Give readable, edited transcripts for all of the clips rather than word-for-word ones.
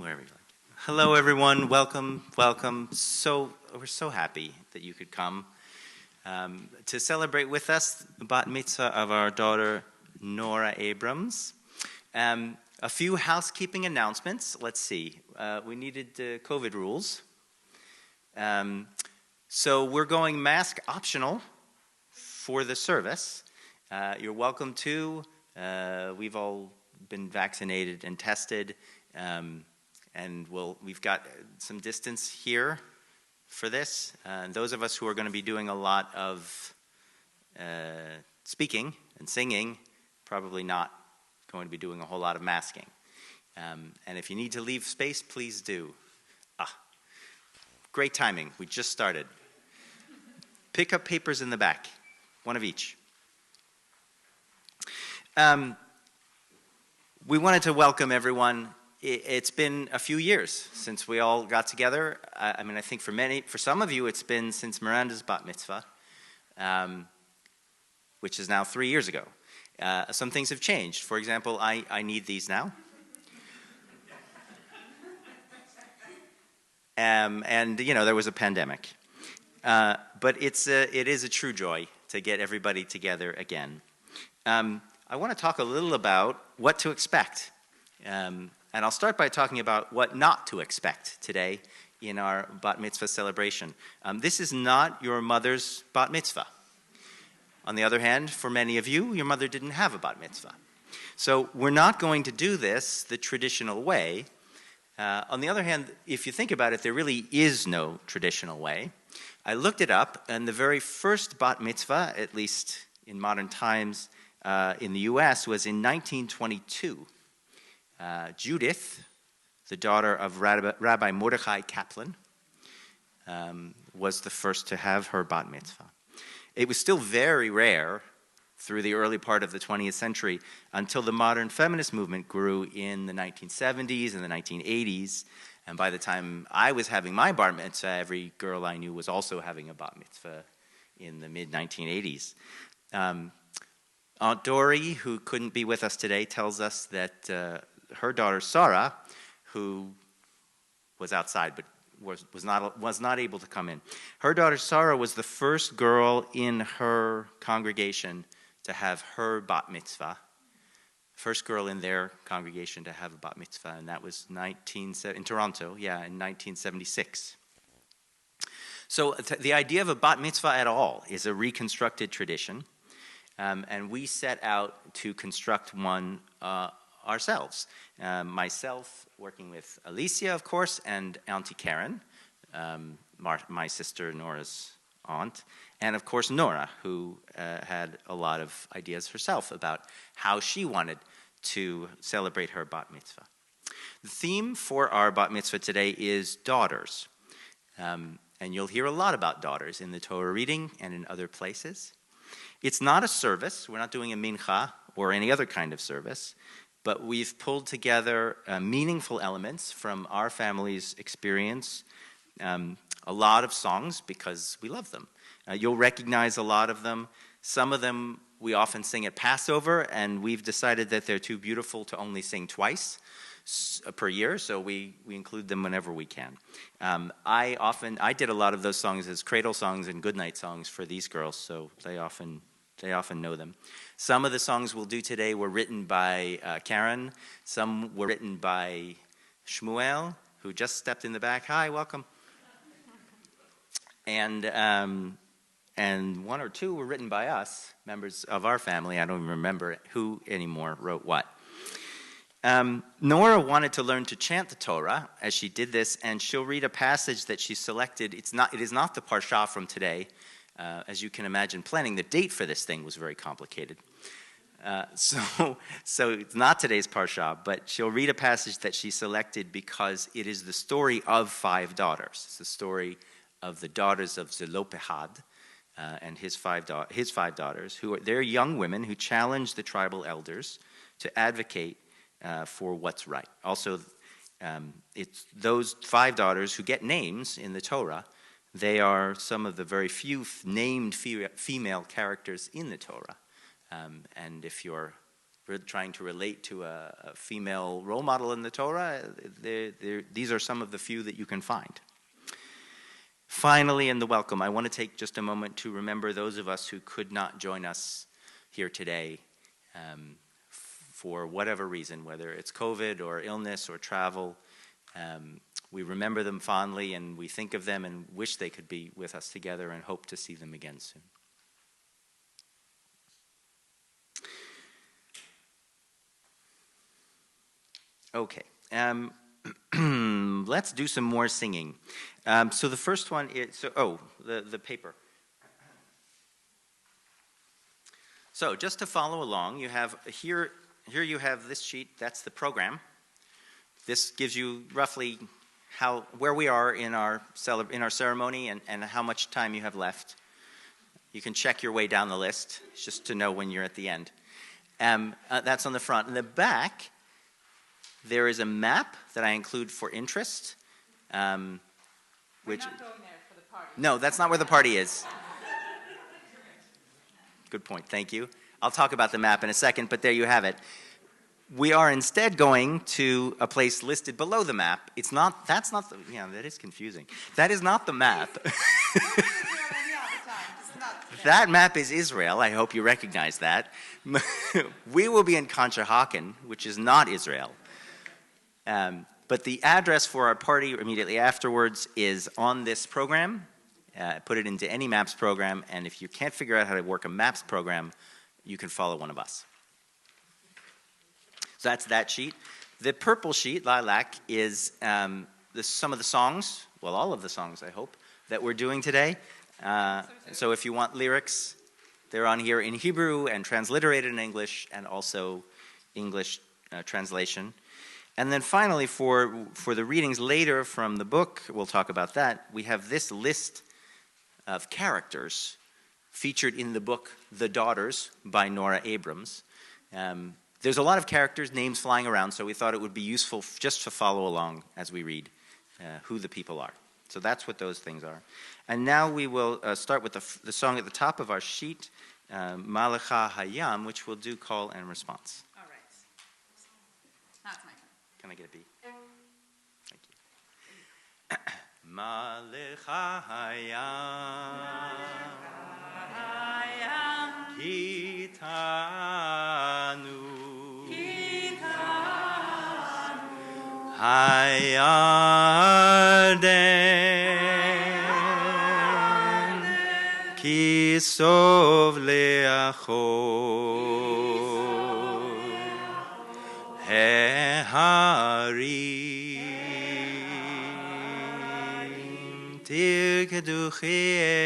wherever you like. Hello, everyone. Welcome, welcome. We're so happy that you could come to celebrate with us the bat mitzvah of our daughter, Nora Abrams. A few housekeeping announcements. Let's see. We needed COVID rules. So we're going mask optional for the service. You're welcome to. We've all been vaccinated and tested. And we've got some distance here for this. Those of us who are going to be doing a lot of speaking and singing, probably not going to be doing a whole lot of masking. And if you need to leave space, please do. Great timing. We just started. Pick up papers in the back, one of each. We wanted to welcome everyone. It's been a few years since we all got together. I think for some of you, it's been since Miranda's bat mitzvah, which is now 3 years ago. Some things have changed. For example, I need these now. And there was a pandemic. But it is a true joy to get everybody together again. I want to talk a little about what to expect. And I'll start by talking about what not to expect today in our bat mitzvah celebration. This is not your mother's bat mitzvah. On the other hand, for many of you, your mother didn't have a bat mitzvah. So we're not going to do this the traditional way. On the other hand, if you think about it, there really is no traditional way. I looked it up, and the very first bat mitzvah, at least in modern times in the U.S., was in 1922. Judith, the daughter of Rabbi Mordechai Kaplan, was the first to have her bat mitzvah. It was still very rare through the early part of the 20th century until the modern feminist movement grew in the 1970s and the 1980s. And by the time I was having my bar mitzvah, every girl I knew was also having a bat mitzvah in the mid-1980s. Aunt Dory, who couldn't be with us today, tells us that her daughter Sarah, who was outside but was not able to come in. Her daughter Sarah was the first girl in her congregation to have her bat mitzvah. First girl in their congregation to have a bat mitzvah, and that was in Toronto, in 1976. So the idea of a bat mitzvah at all is a reconstructed tradition, and we set out to construct one ourselves. Myself, working with Alicia, of course, and Auntie Karen, my sister Nora's aunt, and of course Nora, who had a lot of ideas herself about how she wanted to celebrate her bat mitzvah. The theme for our bat mitzvah today is daughters. And you'll hear a lot about daughters in the Torah reading and in other places. It's not a service. We're not doing a mincha or any other kind of service. But we've pulled together meaningful elements from our family's experience, a lot of songs because we love them. You'll recognize a lot of them. Some of them we often sing at Passover, and we've decided that they're too beautiful to only sing twice per year, so we include them whenever we can. I did a lot of those songs as cradle songs and goodnight songs for these girls, so they often know them. Some of the songs we'll do today were written by Karen. Some were written by Shmuel, who just stepped in the back. Hi, welcome. And one or two were written by us, members of our family. I don't even remember who anymore wrote what. Nora wanted to learn to chant the Torah as she did this, and she'll read a passage that she selected. It is not the parsha from today. As you can imagine, planning the date for this thing was very complicated. So it's not today's parsha, but she'll read a passage that she selected because it is the story of 5 daughters. It's the story of the daughters of Zelophehad and his five daughters, they're young women who challenge the tribal elders to advocate for what's right. Also, it's those 5 daughters who get names in the Torah. They are some of the very few named female characters in the Torah. And if you're trying to relate to a female role model in the Torah, these are some of the few that you can find. Finally, in the welcome, I want to take just a moment to remember those of us who could not join us here today for whatever reason, whether it's COVID or illness or travel. We remember them fondly, and we think of them and wish they could be with us together and hope to see them again soon. Okay. Let's do some more singing. So the first one is, the paper. So just to follow along, you have here you have this sheet, that's the program. This gives you roughly where we are in our ceremony and how much time you have left. You can check your way down the list just to know when you're at the end. That's on the front. In the back, there is a map that I include for interest. We're not going there for the party. No, that's not where the party is. Good point, thank you. I'll talk about the map in a second, but there you have it. We are instead going to a place listed below the map. That is confusing. That is not the map. That map is Israel. I hope you recognize that. We will be in Conshohocken, which is not Israel. But the address for our party immediately afterwards is on this program. Put it into any MAPS program, and if you can't figure out how to work a MAPS program, you can follow one of us. So that's that sheet. The purple sheet, lilac, is some of the songs, well, all of the songs, I hope, that we're doing today. So if you want lyrics, they're on here in Hebrew and transliterated in English, and also English translation. And then finally, for the readings later from the book, we'll talk about that, we have this list of characters featured in the book The Daughters by Nora Abrams. There's a lot of characters, names flying around, so we thought it would be useful just to follow along as we read who the people are. So that's what those things are. And now we will start with the song at the top of our sheet, Malecha Hayam, which we'll do call and response. All right. Now it's my turn. Can I get a beat? Thank you. Malecha Hayam, Kitanu, Hayarden, Kisov leachor, Heharim, Tirkedu Chielim,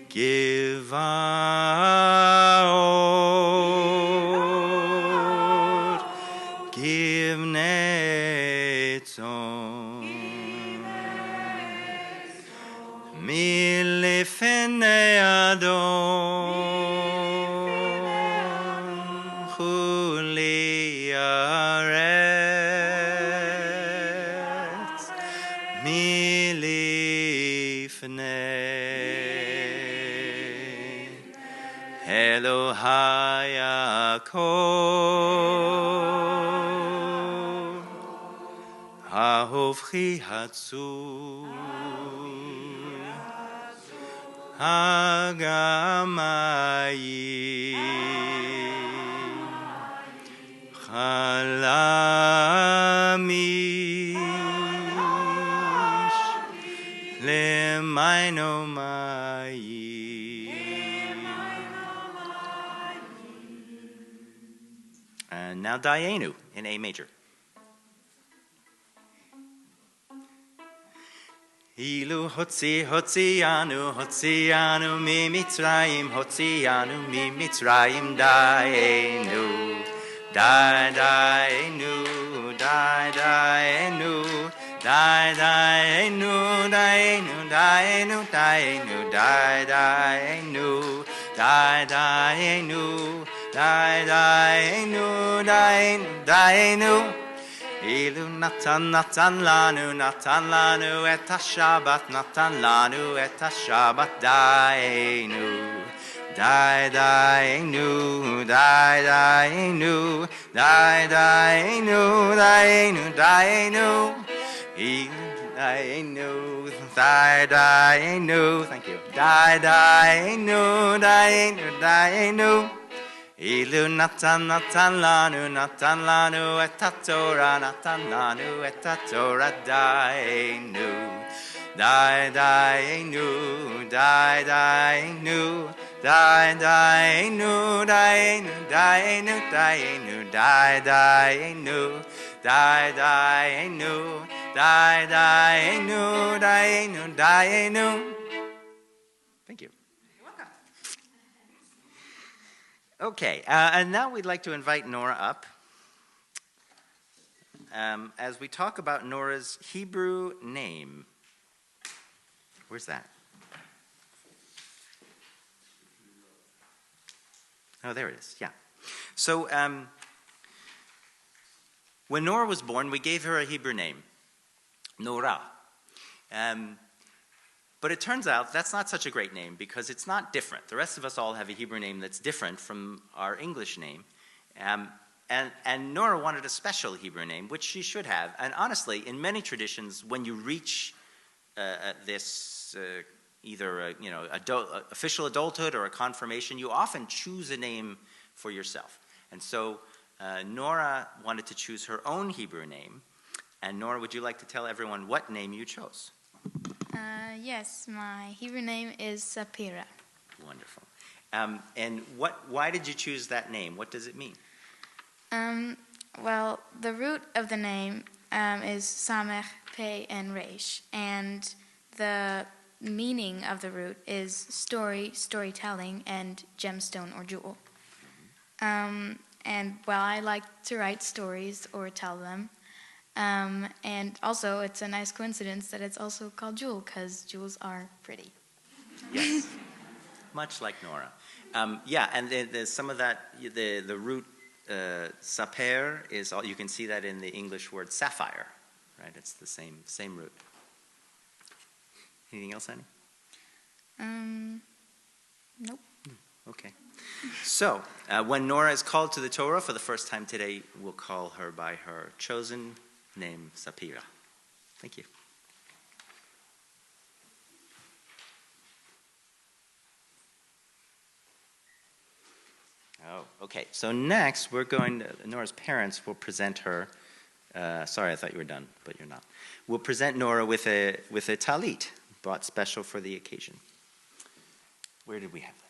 Givaor, Givnetzon, Milifnei Adon, Chuli Aretz, Milifnei Elohai Yaakov, Hahofchi Hatzur, Hagamayim, Chalamish, Lemaino Mayim. And now Dayenu in A major. Ilu hotzianu mi Mitzrayim, hotzianu mi Mitzrayim, Dayenu, Dayenu, Dayenu, Dayenu, Dayenu, Dayenu, Dayenu, Dayenu, Dayenu, Dayenu, Dayenu. Ilu natan lanu et hashabat, natan lanu et hashabat, Dayenu, Dainu, Dainu, Dainu, Dainu, Dainu. Dainu, Dainu. Thank you. Dainu, Dainu, Dainu. Ilu natan natan lanu etatora natan lanu etatora dainu dainu dainu dainu dainu dainu dainu dainu dainu dainu dainu dainu. Thank you. Okay, and now we'd like to invite Nora up as we talk about Nora's Hebrew name. Where's that? Oh, there it is, yeah. So when Nora was born, we gave her a Hebrew name, Nora. But it turns out that's not such a great name because it's not different. The rest of us all have a Hebrew name that's different from our English name. And Nora wanted a special Hebrew name, which she should have. And honestly, in many traditions, when you reach this either official adulthood or a confirmation, you often choose a name for yourself. And so Nora wanted to choose her own Hebrew name. And Nora, would you like to tell everyone what name you chose? Yes, my Hebrew name is Sapira. Wonderful. And why did you choose that name? What does it mean? Well, the root of the name is Samech, Pei, and Reish. And the meaning of the root is storytelling, and gemstone or jewel. And, well, I like to write stories or tell them. And also, it's a nice coincidence that it's also called Jewel, because jewels are pretty. Yes, much like Nora. Yeah, and some of that, the root saper is all, you can see that in the English word sapphire, right? It's the same root. Anything else, Annie? Nope. Okay. So, when Nora is called to the Torah for the first time today, we'll call her by her chosen name, Sapira. Thank you. Oh, okay. So next, Nora's parents will present her. Sorry, I thought you were done, but you're not. We'll present Nora with a talit, bought special for the occasion. Where did we have that?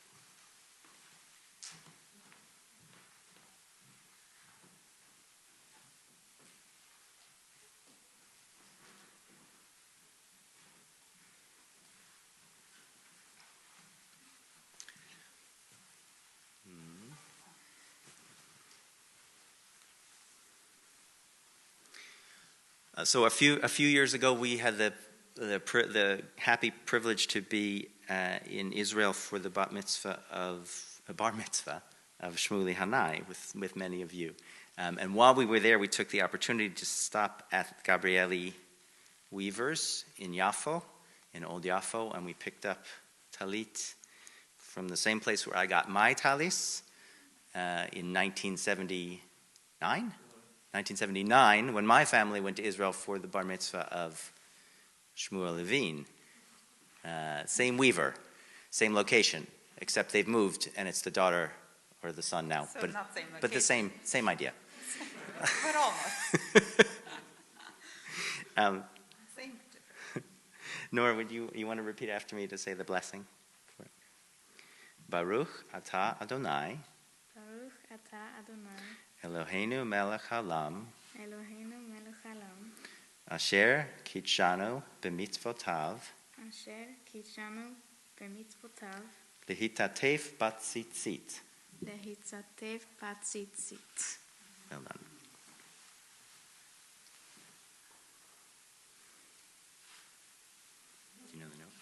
So a few years ago, we had the happy privilege to be in Israel for the bar mitzvah of Shmuley Hanai with many of you. And while we were there, we took the opportunity to stop at Gabrieli Weavers in Yafo, in Old Yafo, and we picked up talit from the same place where I got my talis in 1979, when my family went to Israel for the bar mitzvah of Shmuel Levine. Same weaver, same location, except they've moved and it's the daughter or the son now. So not same location. But the same idea. But almost. Same. Nora, would you want to repeat after me to say the blessing? Baruch atah Adonai. Baruch atah Adonai. Eloheinu melech haolam. Eloheinu melech haolam. Asher kitshanu b'mitzvotav. Asher kitshanu b'mitzvotav. Lehitatef batzitzit. Lehitatef batzitzit. Well done. Do you know the note?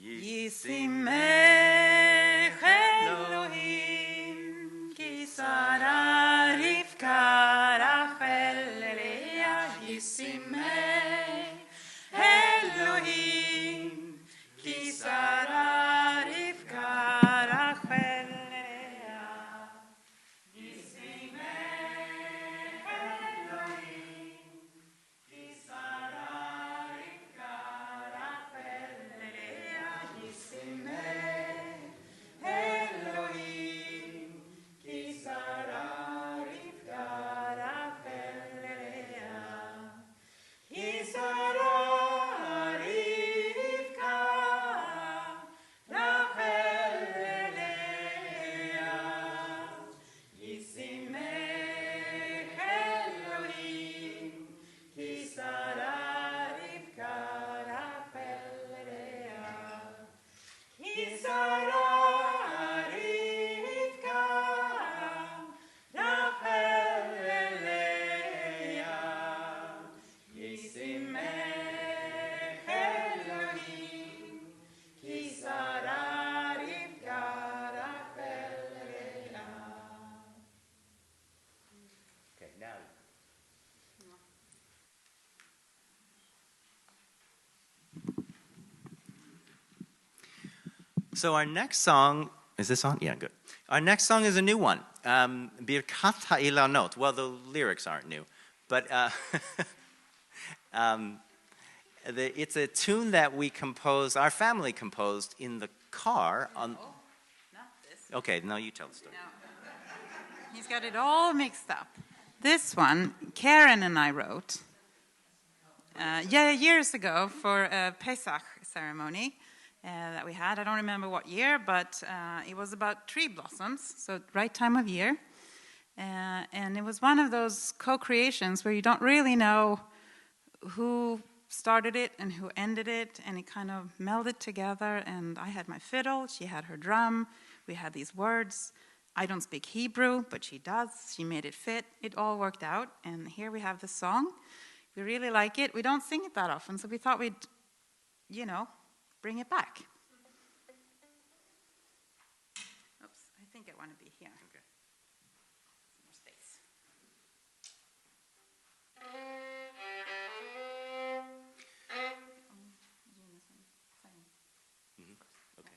Yisimech Elohim ki Sara Rivka Rachel Leah Yisimech Okay, now. So our next song, is this on? Yeah, good. Our next song is a new one. Birkat Ha'ilanot. Well, the lyrics aren't new, but it's a tune that we composed, our family composed in the car. On. Oh, not this. Okay, now you tell the story. No. He's got it all mixed up. This one, Karen and I wrote, years ago for a Pesach ceremony that we had. I don't remember what year, but it was about tree blossoms, so right time of year. And it was one of those co-creations where you don't really know who started it and who ended it, and it kind of melded together. And I had my fiddle, she had her drum, we had these words. I don't speak Hebrew, but she does. She made it fit. It all worked out, and here we have the song. We really like it. We don't sing it that often, so we thought we'd, bring it back. Oops, I think I want to be here. Okay. More space. Okay.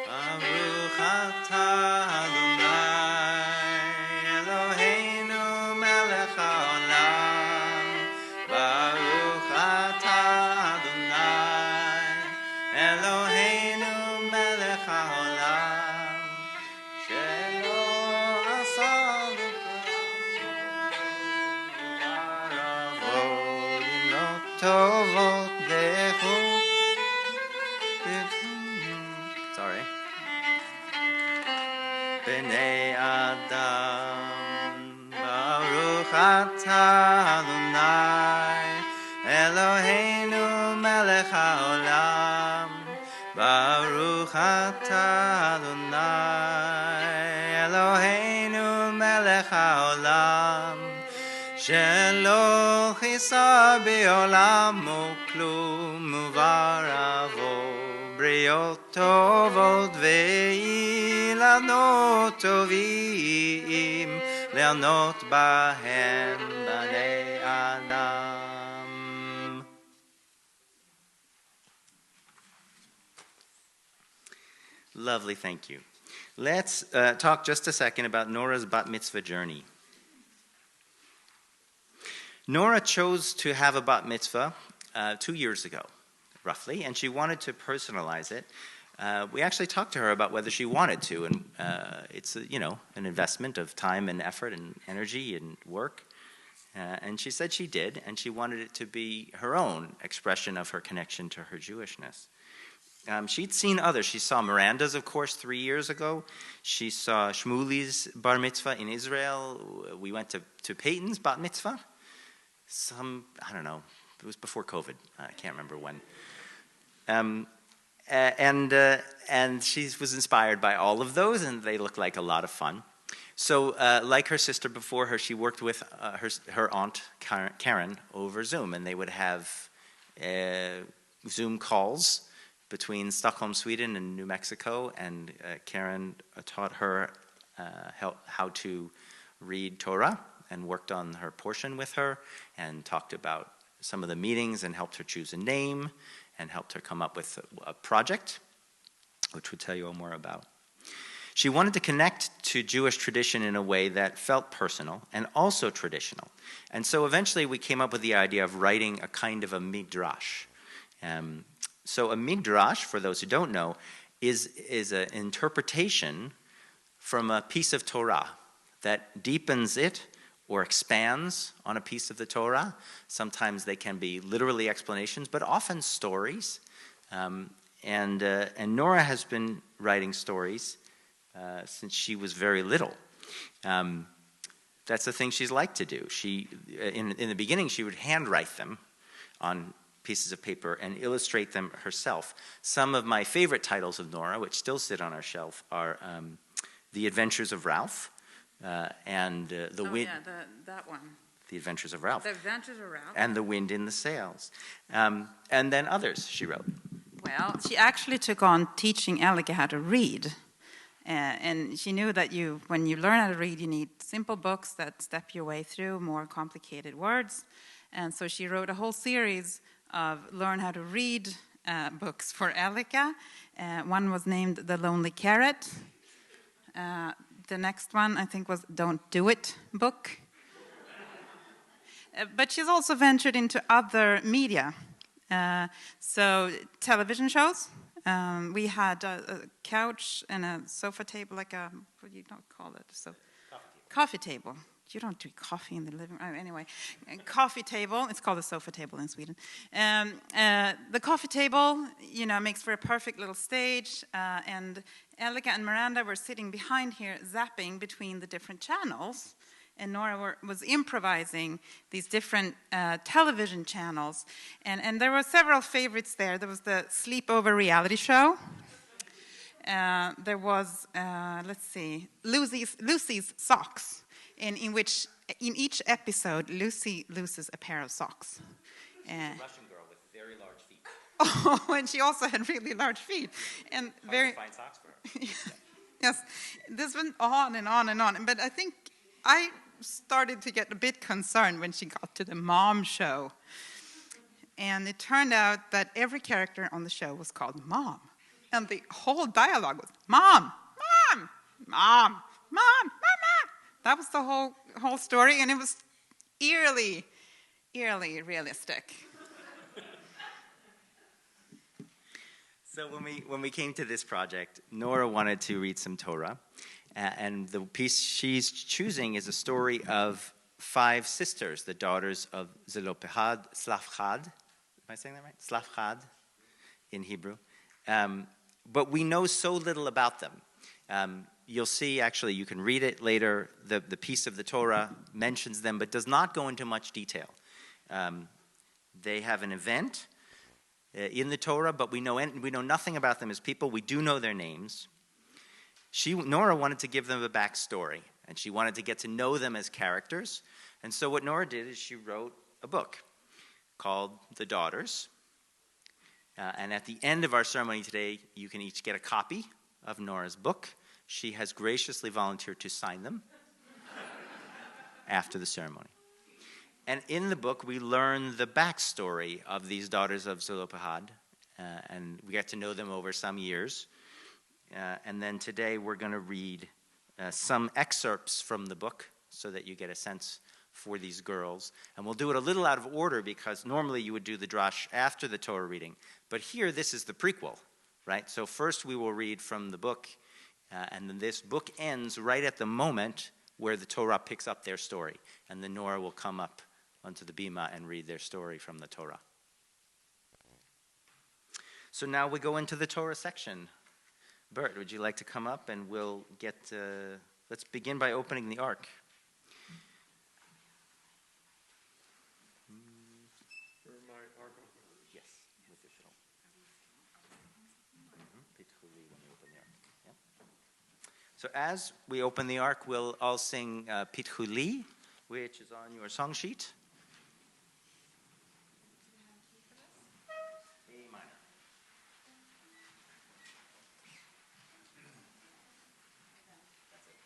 Baruch atah Adonai Eloheinu melech haolam. Baruch atah Adonai Eloheinu melech haolam. Shelo asa v'aravot imlot tovot dechu. Sorry. Bnei Adam, Baruch atah Adonai, Eloheinu melech haolam. Baruch atah Adonai, Eloheinu melech haolam. Shelo chisa be'olamo klum u'varavo. Briot tovot ve'ilanot tovim le'anot bahem bnei Adam. Lovely, thank you. Let's talk just a second about Nora's bat mitzvah journey. Nora chose to have a bat mitzvah 2 years ago, roughly, and she wanted to personalize it. We actually talked to her about whether she wanted to, and it's an investment of time and effort and energy and work. And she said she did, and she wanted it to be her own expression of her connection to her Jewishness. She'd seen others. She saw Miranda's, of course, 3 years ago. She saw Shmuli's bar mitzvah in Israel. We went to Peyton's bat mitzvah. I don't know, it was before COVID. I can't remember when. And she was inspired by all of those, and they looked like a lot of fun. So, like her sister before her, she worked with her aunt Karen over Zoom, and they would have Zoom calls between Stockholm, Sweden, and New Mexico. And Karen taught her how to read Torah, and worked on her portion with her, and talked about some of the meetings, and helped her choose a name, and helped her come up with a project, which we'll tell you all more about. She wanted to connect to Jewish tradition in a way that felt personal and also traditional. And so eventually we came up with the idea of writing a kind of a midrash. So a midrash, for those who don't know, is an interpretation from a piece of Torah that deepens it or expands on a piece of the Torah. Sometimes they can be literally explanations, but often stories. And Nora has been writing stories since she was very little. That's the thing she's liked to do. In the beginning, she would handwrite them on pieces of paper and illustrate them herself. Some of my favorite titles of Nora, which still sit on our shelf, are The Adventures of Ralph and The Wind. Oh, yeah, that one. The Adventures of Ralph. The Adventures of Ralph. And The Wind in the Sails. And then others she wrote. Well, she actually took on teaching Elika how to read. And she knew that when you learn how to read, you need simple books that step your way through more complicated words. And so she wrote a whole series of learn how to read books for Elika. One was named The Lonely Carrot. The next one, I think, was Don't Do It book. But she's also ventured into other media. So television shows. We had a couch and a sofa table, like what do you not call it? So, coffee table. You don't drink coffee in the living room. Anyway, coffee table. It's called a sofa table in Sweden. The coffee table, makes for a perfect little stage. And Elika and Miranda were sitting behind here, zapping between the different channels. And Nora was improvising these different television channels. And there were several favorites there. There was the sleepover reality show. There was, Lucy's Socks. In each episode, Lucy loses a pair of socks. She's a Russian girl with very large feet. Oh, and she also had really large feet. And Hard to find socks for her. Yes, this went on and on and on. But I think I started to get a bit concerned when she got to the mom show. And it turned out that every character on the show was called Mom. And the whole dialogue was, Mom, Mom, Mom, Mom, Mom, Mom. That was the whole story, and it was eerily realistic. So when we came to this project, Nora wanted to read some Torah, and the piece she's choosing is a story of 5 sisters, the daughters of Zelophehad, Slafchad. Am I saying that right? Slafchad in Hebrew. But we know so little about them. You'll see, actually, you can read it later. The piece of the Torah mentions them, but does not go into much detail. They have an event in the Torah, but we know nothing about them as people. We do know their names. Nora wanted to give them a backstory, and she wanted to get to know them as characters. And so what Nora did is she wrote a book called The Daughters. And at the end of our ceremony today, you can each get a copy of Nora's book. She has graciously volunteered to sign them after the ceremony. And in the book, we learn the backstory of these daughters of Zelophehad, and we get to know them over some years. And then today, we're going to read some excerpts from the book so that you get a sense for these girls. And we'll do it a little out of order because normally you would do the drash after the Torah reading. But here, this is the prequel, right? So first we will read from the book, and then this book ends right at the moment where the Torah picks up their story. And then Nora will come up onto the bima and read their story from the Torah. So now we go into the Torah section. Bert, would you like to come up and we'll get, let's begin by opening the ark. Yes, with your shuttle. So as we open the ark, we'll all sing Pitchu Li, which is on your song sheet. A minor. That's it.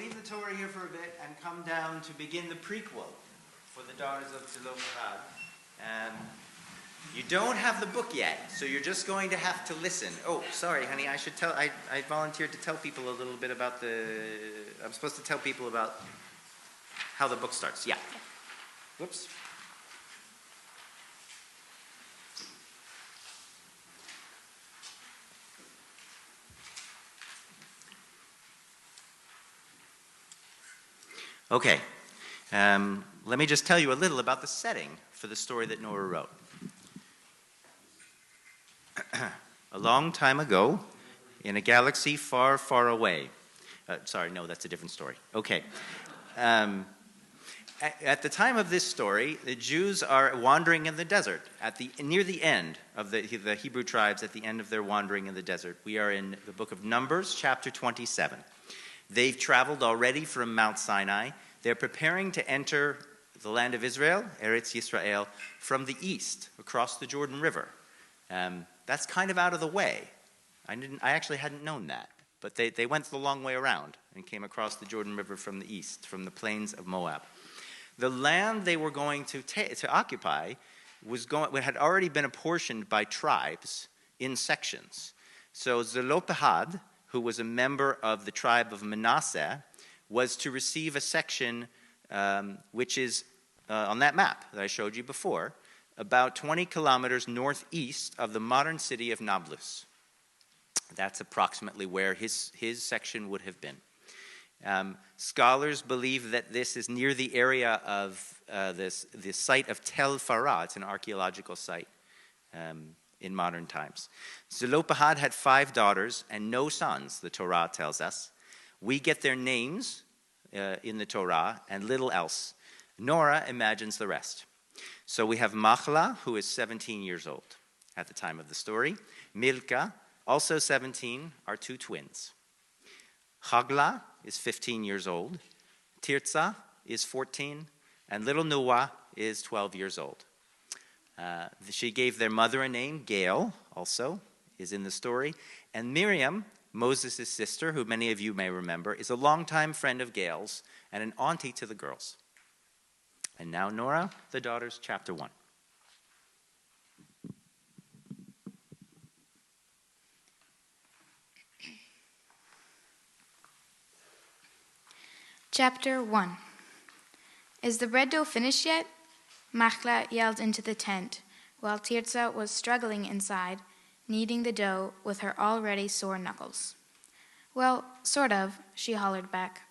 leave the Torah here for a bit and come down to begin the prequel for the daughters of Zelophehad. You don't have the book yet, so you're just going to have to listen. Oh, sorry, honey, I should tell. I volunteered to tell people a little bit about I'm supposed to tell people about how the book starts. Yeah. Whoops. Okay. Let me just tell you a little about the setting for the story that Nora wrote. A long time ago, in a galaxy far, far away. Sorry, no, that's a different story. Okay. At the time of this story, the Jews are wandering in the desert. Near the end of the Hebrew tribes, at the end of their wandering in the desert. We are in the book of Numbers, chapter 27. They've traveled already from Mount Sinai. They're preparing to enter the land of Israel, Eretz Yisrael, from the east, across the Jordan River. That's kind of out of the way. I actually hadn't known that. But they went the long way around and came across the Jordan River from the east, from the plains of Moab. The land they were going to occupy had already been apportioned by tribes in sections. So Zelophehad, who was a member of the tribe of Manasseh, was to receive a section which is on that map that I showed you before, about 20 kilometers northeast of the modern city of Nablus. That's approximately where his section would have been. Scholars believe that this is near the area of the site of Tel Farah. It's an archaeological site in modern times. Zelophehad had 5 daughters and no sons, the Torah tells us. We get their names in the Torah and little else. Nora imagines the rest. So we have Machlah, who is 17 years old at the time of the story. Milcah, also 17, are 2 twins. Hagla is 15 years old. Tirzah is 14. And little Noah is 12 years old. She gave their mother a name, Gail, also, is in the story. And Miriam, Moses' sister, who many of you may remember, is a longtime friend of Gail's and an auntie to the girls. And now Nora, the daughters, chapter 1. Chapter 1. Is the bread dough finished yet? Machlah yelled into the tent, while Tirzah was struggling inside, kneading the dough with her already sore knuckles. Well, sort of, she hollered back.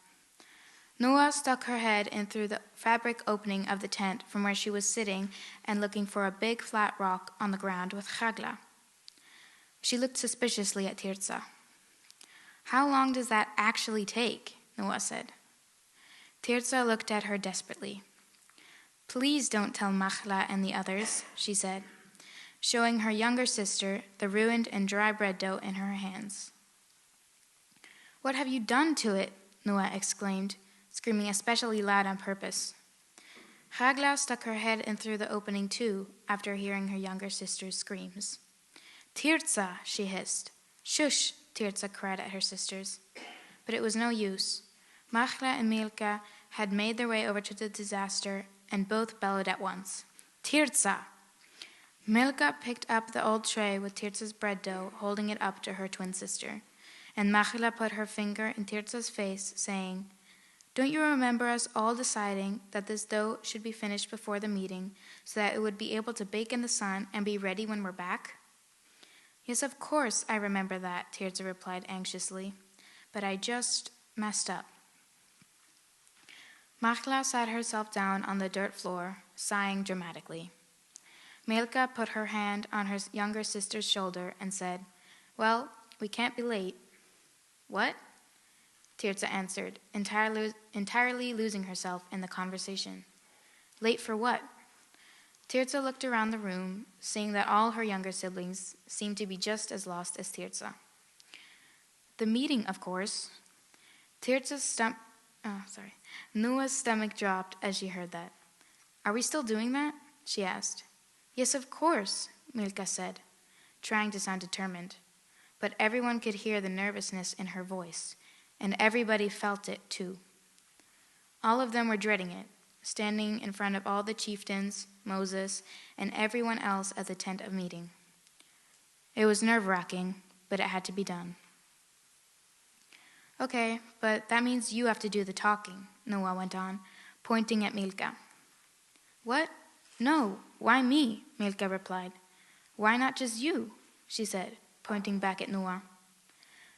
Noah stuck her head in through the fabric opening of the tent from where she was sitting and looking for a big flat rock on the ground with Hagla. She looked suspiciously at Tirzah. How long does that actually take? Noah said. Tirzah looked at her desperately. Please don't tell Machlah and the others, she said, showing her younger sister the ruined and dry bread dough in her hands. What have you done to it? Noah exclaimed, screaming especially loud on purpose. Hagla stuck her head in through the opening too, after hearing her younger sister's screams. Tirzah, she hissed. Shush, Tirzah cried at her sisters. But it was no use. Machlah and Milcah had made their way over to the disaster, and both bellowed at once. Tirzah! Milcah picked up the old tray with Tirzah's bread dough, holding it up to her twin sister. And Machlah put her finger in Tirzah's face, saying, Don't you remember us all deciding that this dough should be finished before the meeting, so that it would be able to bake in the sun and be ready when we're back? Yes, of course, I remember that, Tirzah replied anxiously. But I just messed up. Machlah sat herself down on the dirt floor, sighing dramatically. Milcah put her hand on her younger sister's shoulder and said, Well, we can't be late. What? Tirzah answered, entirely losing herself in the conversation. Late for what? Tirzah looked around the room, seeing that all her younger siblings seemed to be just as lost as Tirzah. The meeting, of course. Noah's stomach dropped as she heard that. Are we still doing that? She asked. Yes, of course, Milcah said, trying to sound determined. But everyone could hear the nervousness in her voice. and everybody felt it too. All of them were dreading it, standing in front of all the chieftains, Moses, and everyone else at the tent of meeting. It was nerve-wracking, but it had to be done. Okay, but that means you have to do the talking, Noah went on, pointing at Milka. What? No, why me? Milka replied. Why not just you? She said, pointing back at Noah.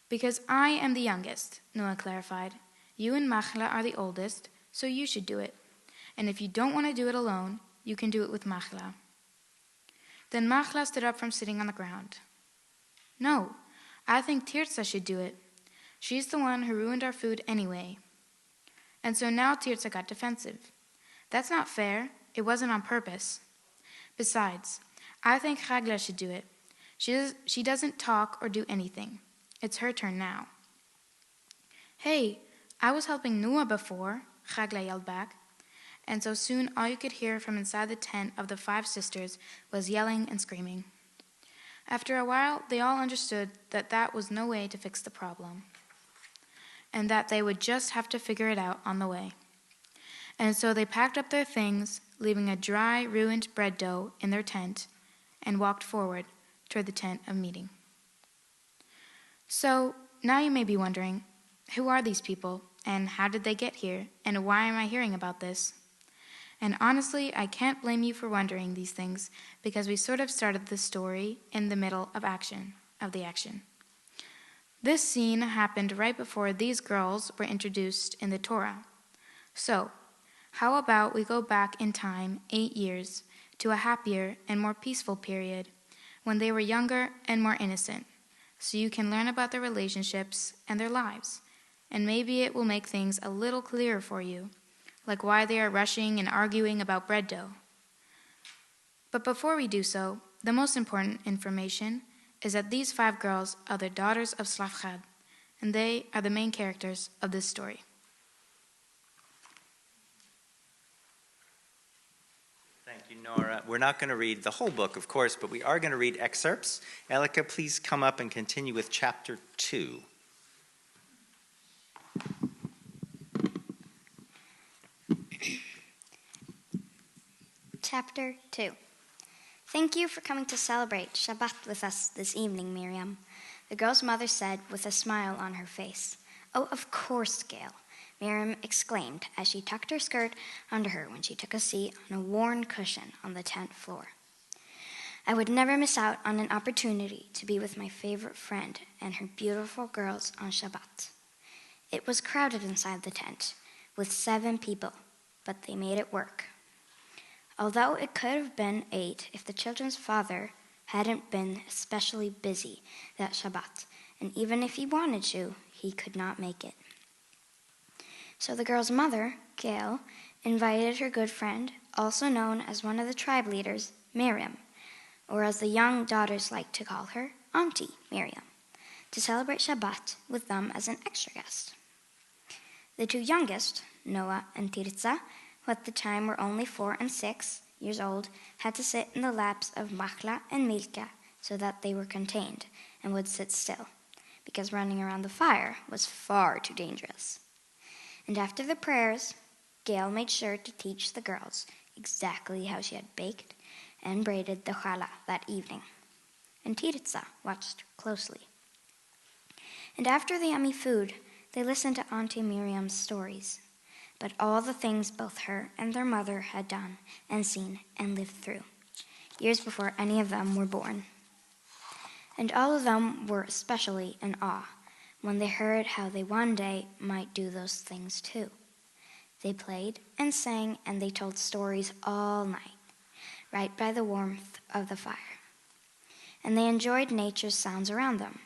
Because I am the youngest, Noah clarified. You and Machla are the oldest, so you should do it. And if you don't want to do it alone, you can do it with Machla. Then Machla stood up from sitting on the ground. No, I think Tirza should do it. She's the one who ruined our food anyway. And so now Tirza got defensive. That's not fair. It wasn't on purpose. Besides, I think Chagla should do it. She doesn't talk or do anything. It's her turn now. Hey, I was helping Noah before, Chagla yelled back. And so soon all you could hear from inside the tent of the 5 sisters was yelling and screaming. After a while, they all understood that that was no way to fix the problem, and that they would just have to figure it out on the way. And so they packed up their things, leaving a dry, ruined bread dough in their tent, and walked forward toward the tent of meeting. So, now you may be wondering, who are these people, and how did they get here, and why am I hearing about this? And honestly, I can't blame you for wondering these things, because we sort of started the story in the middle of the action. This scene happened right before these girls were introduced in the Torah. So, how about we go back in time 8 years to a happier and more peaceful period when they were younger and more innocent, so you can learn about their relationships and their lives, and maybe it will make things a little clearer for you, like why they are rushing and arguing about bread dough. But before we do so, the most important information is that these 5 girls are the daughters of Slavchad, and they are the main characters of this story. Thank you, Nora. We're not going to read the whole book, of course, but we are going to read excerpts. Elika, please come up and continue with chapter 2. Chapter 2. Thank you for coming to celebrate Shabbat with us this evening, Miriam, the girl's mother said with a smile on her face. Oh, of course, Gail, Miriam exclaimed as she tucked her skirt under her when she took a seat on a worn cushion on the tent floor. I would never miss out on an opportunity to be with my favorite friend and her beautiful girls on Shabbat. It was crowded inside the tent, with 7 people, but they made it work. Although it could have been 8 if the children's father hadn't been especially busy that Shabbat, and even if he wanted to, he could not make it. So the girl's mother, Gail, invited her good friend, also known as one of the tribe leaders, Miriam, or as the young daughters liked to call her, Auntie Miriam, to celebrate Shabbat with them as an extra guest. The 2 youngest, Noah and Tirza, who at the time were only 4 and 6 years old, had to sit in the laps of Machla and Milka so that they were contained and would sit still, because running around the fire was far too dangerous. And after the prayers, Gail made sure to teach the girls exactly how she had baked and braided the challah that evening. And Tirza watched closely. And after the yummy food, they listened to Auntie Miriam's stories, but all the things both her and their mother had done and seen and lived through, years before any of them were born. And all of them were especially in awe when they heard how they one day might do those things too. They played and sang and they told stories all night, right by the warmth of the fire. And they enjoyed nature's sounds around them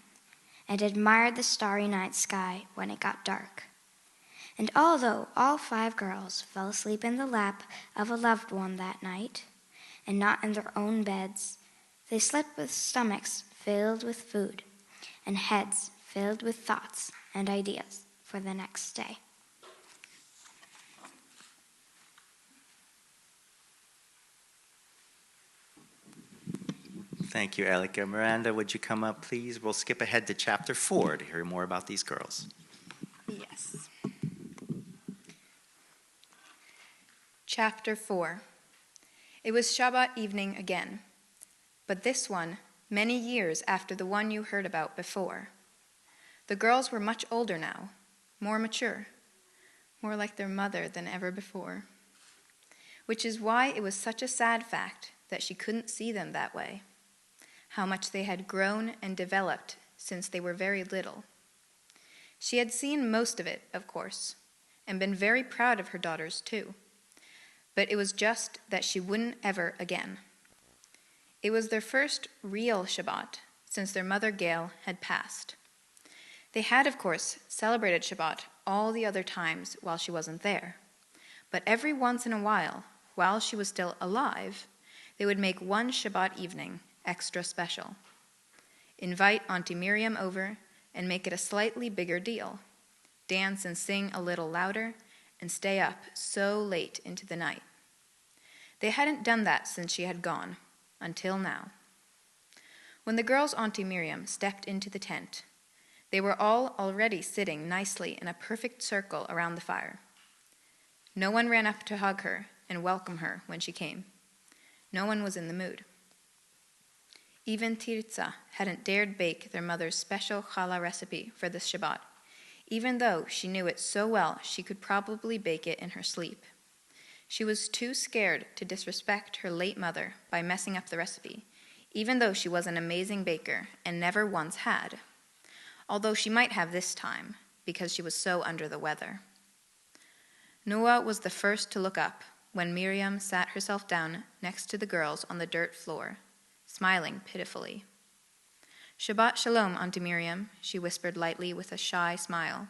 and admired the starry night sky when it got dark. And although all 5 girls fell asleep in the lap of a loved one that night, and not in their own beds, they slept with stomachs filled with food and heads filled with thoughts and ideas for the next day. Thank you, Elika. Miranda, would you come up, please? We'll skip ahead to chapter 4 to hear more about these girls. Chapter 4. It was Shabbat evening again, but this one many years after the one you heard about before. The girls were much older now, more mature, more like their mother than ever before, which is why it was such a sad fact that she couldn't see them that way, how much they had grown and developed since they were very little. She had seen most of it, of course, and been very proud of her daughters too, but it was just that she wouldn't ever again. It was their first real Shabbat since their mother Gail had passed. They had, of course, celebrated Shabbat all the other times while she wasn't there, but every once in a while she was still alive, they would make one Shabbat evening extra special. Invite Auntie Miriam over and make it a slightly bigger deal. Dance and sing a little louder and stay up so late into the night. They hadn't done that since she had gone, until now. When the girls' Auntie Miriam stepped into the tent, they were all already sitting nicely in a perfect circle around the fire. No one ran up to hug her and welcome her when she came. No one was in the mood. Even Tirza hadn't dared bake their mother's special challah recipe for this Shabbat, even though she knew it so well she could probably bake it in her sleep. She was too scared to disrespect her late mother by messing up the recipe, even though she was an amazing baker and never once had, although she might have this time because she was so under the weather. Nora was the first to look up when Miriam sat herself down next to the girls on the dirt floor, smiling pitifully. "Shabbat shalom, Auntie Miriam," she whispered lightly with a shy smile,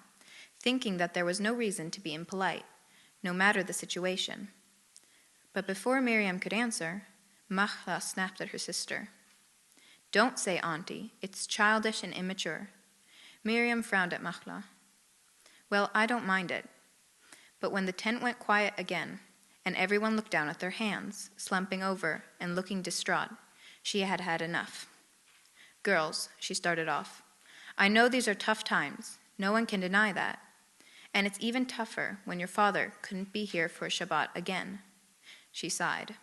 thinking that there was no reason to be impolite, no matter the situation. But before Miriam could answer, Machla snapped at her sister. "Don't say auntie, it's childish and immature." Miriam frowned at Machla. "Well, I don't mind it." But when the tent went quiet again, and everyone looked down at their hands, slumping over and looking distraught, she had had enough. "Girls," she started off, "I know these are tough times. No one can deny that. And it's even tougher when your father couldn't be here for Shabbat again." She sighed.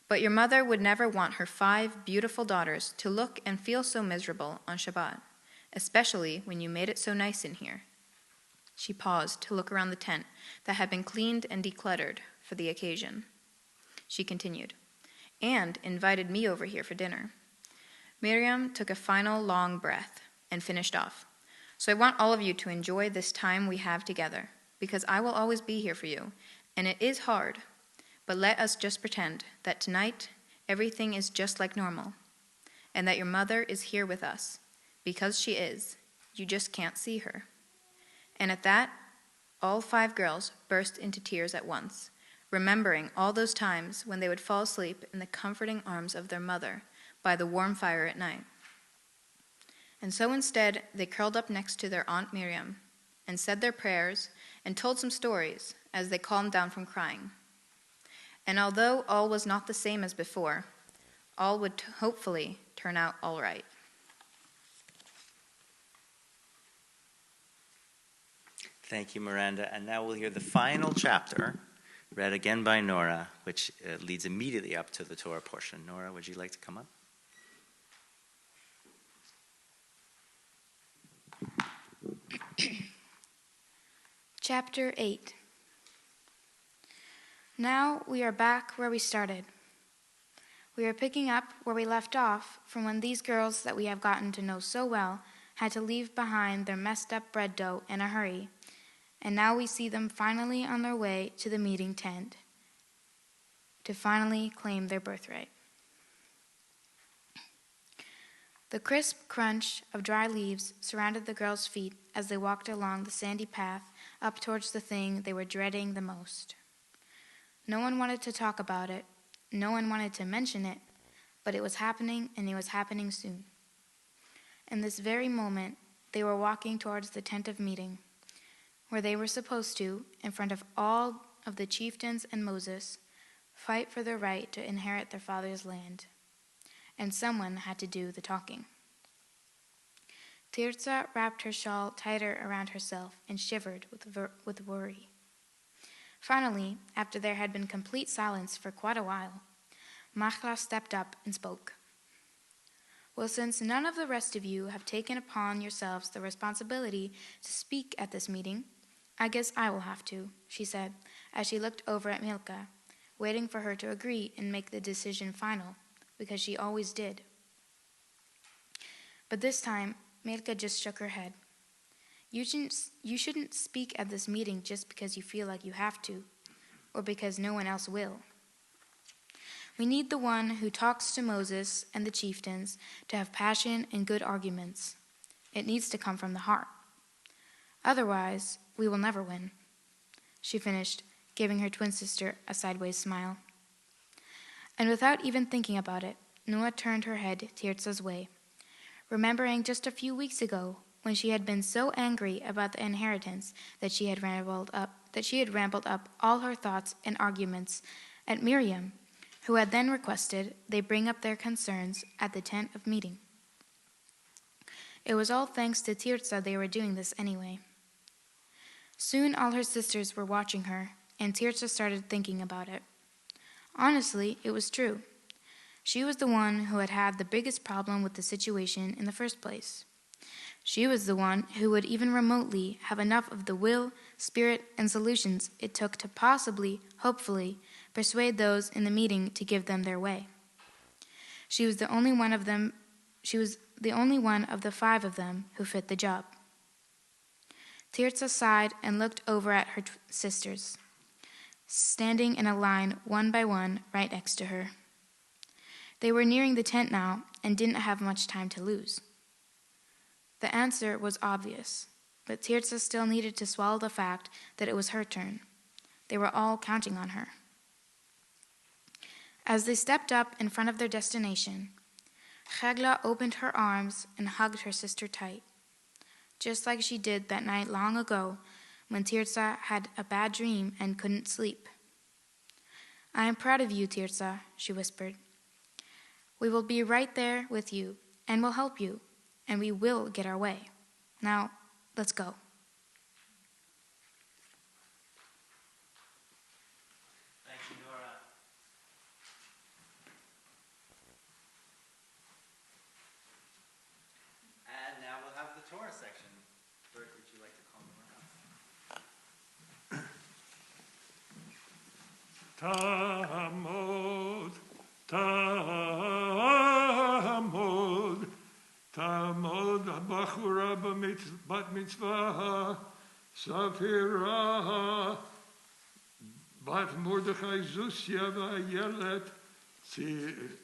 "But your mother would never want her 5 beautiful daughters to look and feel so miserable on Shabbat, especially when you made it so nice in here." She paused to look around the tent that had been cleaned and decluttered for the occasion. She continued, "And invited me over here for dinner." Miriam took a final long breath and finished off. "So I want all of you to enjoy this time we have together, because I will always be here for you, and it is hard, but let us just pretend that tonight everything is just like normal, and that your mother is here with us, because she is. You just can't see her." And at that, all 5 girls burst into tears at once, remembering all those times when they would fall asleep in the comforting arms of their mother by the warm fire at night. And so instead, they curled up next to their Aunt Miriam and said their prayers and told some stories as they calmed down from crying. And although all was not the same as before, all would hopefully turn out all right. Thank you, Miranda. And now we'll hear the final chapter, read again by Nora, which leads immediately up to the Torah portion. Nora, would you like to come up? Chapter 8. Now we are back where we started. We are picking up where we left off from when these girls that we have gotten to know so well had to leave behind their messed up bread dough in a hurry, and now we see them finally on their way to the meeting tent to finally claim their birthright. The crisp crunch of dry leaves surrounded the girls' feet as they walked along the sandy path up towards the thing they were dreading the most. No one wanted to talk about it, no one wanted to mention it, but it was happening, and it was happening soon. In this very moment, they were walking towards the tent of meeting, where they were supposed to, in front of all of the chieftains and Moses, fight for their right to inherit their father's land. And someone had to do the talking. Tirza wrapped her shawl tighter around herself and shivered with worry. Finally, after there had been complete silence for quite a while, Machla stepped up and spoke. Well, since none of the rest of you have taken upon yourselves the responsibility to speak at this meeting, I guess I will have to, she said, as she looked over at Milka, waiting for her to agree and make the decision final, because she always did. But this time, Milka just shook her head. You shouldn't speak at this meeting just because you feel like you have to, or because no one else will. We need the one who talks to Moses and the chieftains to have passion and good arguments. It needs to come from the heart. Otherwise, we will never win, she finished, giving her twin sister a sideways smile. And without even thinking about it, Nora turned her head Tirza's way, remembering just a few weeks ago when she had been so angry about the inheritance that she had rambled up all her thoughts and arguments at Miriam, who had then requested they bring up their concerns at the tent of meeting. It was all thanks to Tirza they were doing this anyway. Soon all her sisters were watching her, and Tirza started thinking about it. Honestly, it was true. She was the one who had had the biggest problem with the situation in the first place. She was the one who would even remotely have enough of the will, spirit, and solutions it took to possibly, hopefully, persuade those in the meeting to give them their way. She was the only one of the five of them who fit the job. Tirza sighed and looked over at her sisters, standing in a line one by one right next to her. They were nearing the tent now and didn't have much time to lose. The answer was obvious, but Tirza still needed to swallow the fact that it was her turn. They were all counting on her. As they stepped up in front of their destination, Chagla opened her arms and hugged her sister tight, just like she did that night long ago when Tirza had a bad dream and couldn't sleep. I am proud of you, Tirza, she whispered. We will be right there with you, and will help you, and we will get our way. Now, let's go. Thank you, Nora. And now we'll have the Torah section. Bert, would you like to call Nora up? Tamod Bachura Bat Mitzvah Safira Bat Mordechai Zusya Vayelet Chizkei.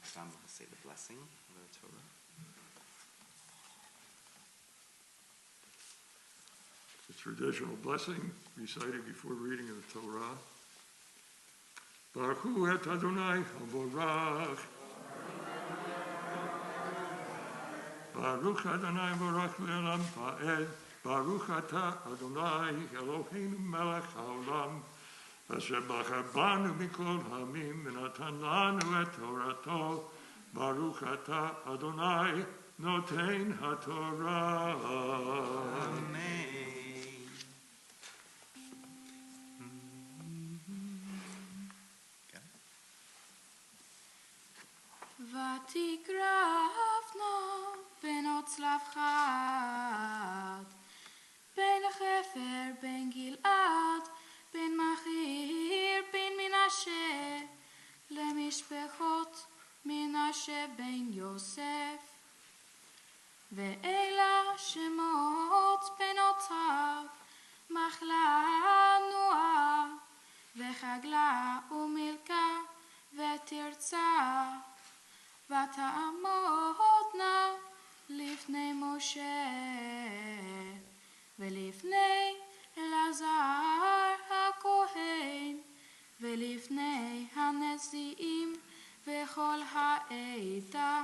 Sam will say the blessing of the Torah. The traditional blessing recited before reading of the Torah. Baruch Hu et Adonai Havorach. Baruch Adonai Baruch Le'olam Va'ed. Baruch Ata Adonai Eloheinu Melech HaOlam. Asher Bachar Banu Mikol Hamim V'natan Lanu et Torato. Baruch Ata Adonai Noten HaTorah. Amen. ותקרבנה בנות צלפחד, בין חפר, בין גלעד, בין מחיר, בין מנשה, למשפחות מנשה בן יוסף. ואלה שמות בנותיו, מחלה, נועה, וחגלה ומילכה, ותרצה. ותעמודנה לפני משה ולפני אלעזר הכהן ולפני הנשיאים וכל העדה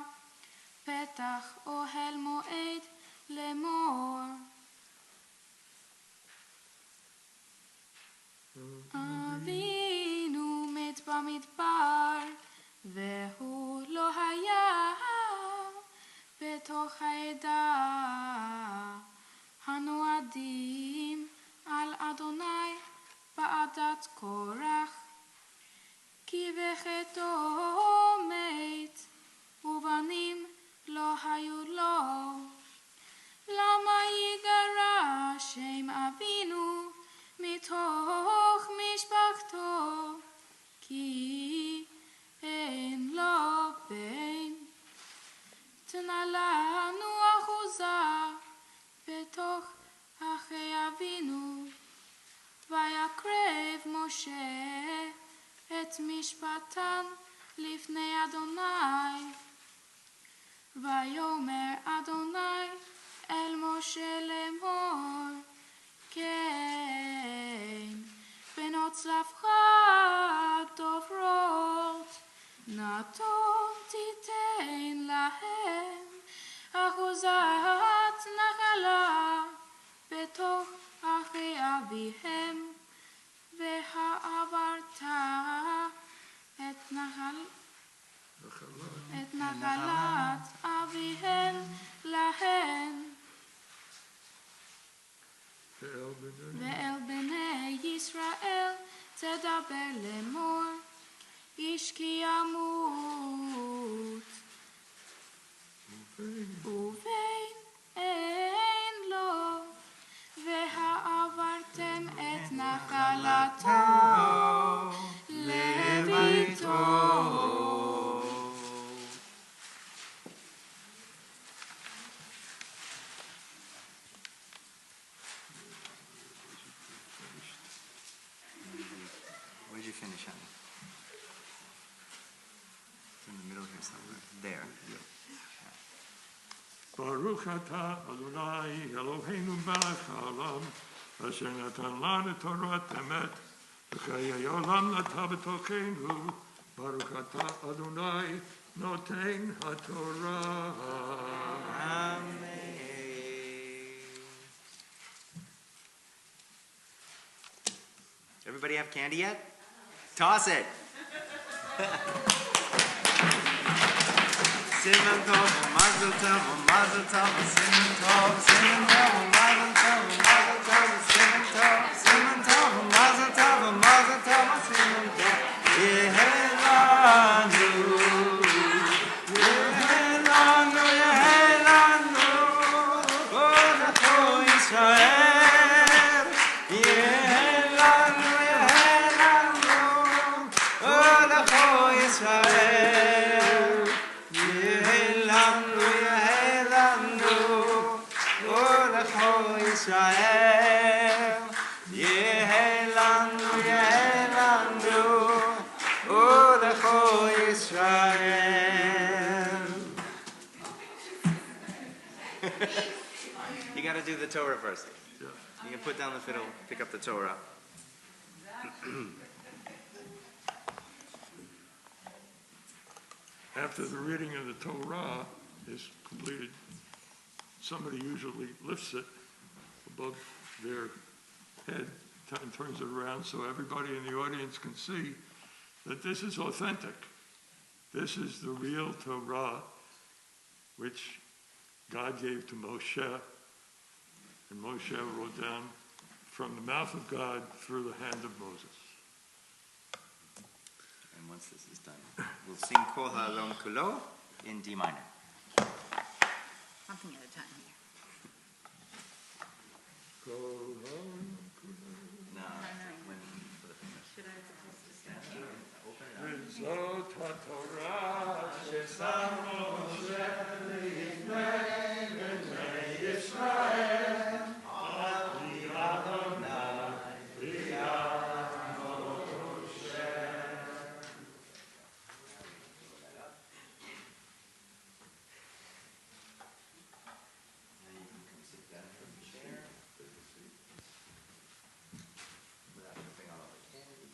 פתח אוהל מועד לאמור. אבינו מת במדבר והוא לא היה בתוך העדה הנועדים על אדוני בעדת קורח כי בחטאו מת ובנים לא היו לו למה יגרע שם אבינו מתוך משפחתו כי אין לו בן תנה לנו אחוזה בתוך אחי אבינו ויקרב משה את משפטן לפני אדוני ויאמר אדוני אל משה לאמור כן בנות צלפך דוברות נתון תיתן להם אחוזת נחלה בתוך אחי אביהם והעברת את נחלת אביהם להן ואל בני ישראל תדבר לאמור איש כי ימות ובן אין לו והעברתם את נחלתו לביתו Where'd you finish on? It's in the middle here somewhere. There. Baruch atah Adonai Eloheinu melech haolam asher natan lanu Torah emet v'chayei olam nata b'tocheinu Baruch atah Adonai noten haTorah. Amen. Everybody have candy yet? Toss it. Simon tov, mazel tov, mazel tov, Simon tov, Simon tov, mazel tov, mazel tov, Simon tov, Simon tov, mazel tov, mazel tov, Simon tov. Yehelanu, Yehelanu, Yehelanu, Onecho Yisrael. Yehelanu, Yehelanu, Onecho Yisrael. Yehelanu, Yehelanu, Onecho Yisrael. Yehelanu, Yehelanu, Onecho Yisrael. You got to do the Torah first. Yeah. You can put down the fiddle, pick up the Torah. After the reading of the Torah is completed, somebody usually lifts it above their head and turns it around so everybody in the audience can see that this is authentic. This is the real Torah which God gave to Moshe, and Moshe wrote down from the mouth of God through the hand of Moses. And once this is done, we'll sing Kol Ha'alon Kulo in D minor. One thing at a time here. No, when for the fingers. Should I supposed to stand? Zot HaTorah shesam Moshe leifnei bnei Yisrael Ani Adonai b'yad Moshe. Now you can come sit down from the chair. Without tripping on all the candy.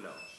Kulosh.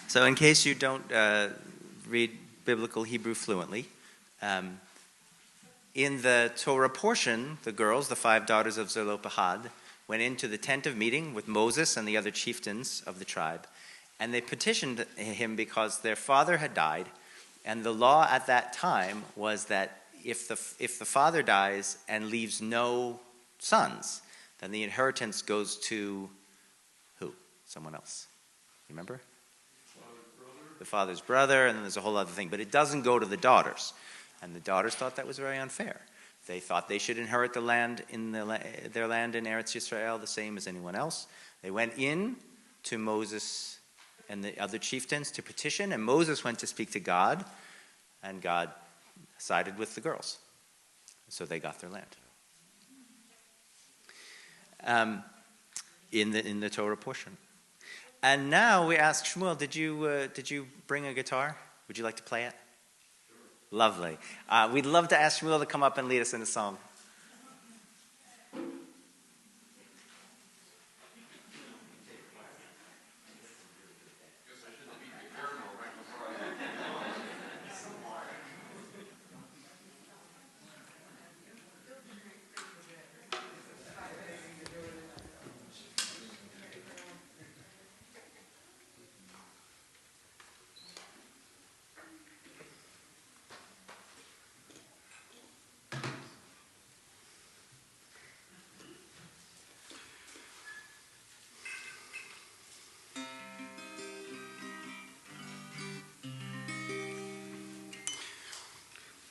So in case you don't read biblical Hebrew fluently, in the Torah portion, the girls, the 5 daughters of Zelophehad, went into the tent of meeting with Moses and the other chieftains of the tribe, and they petitioned him because their father had died, and the law at that time was that if the father dies and leaves no sons, then the inheritance goes to who? Someone else. Remember? The father's brother, and then there's a whole other thing. But it doesn't go to the daughters. And the daughters thought that was very unfair. They thought they should inherit the land their land in Eretz Yisrael the same as anyone else. They went in to Moses and the other chieftains to petition, and Moses went to speak to God, and God sided with the girls. So they got their land. In the Torah portion. And now we ask Shmuel, did you bring a guitar? Would you like to play it? Sure. Lovely. We'd love to ask Shmuel to come up and lead us in a song.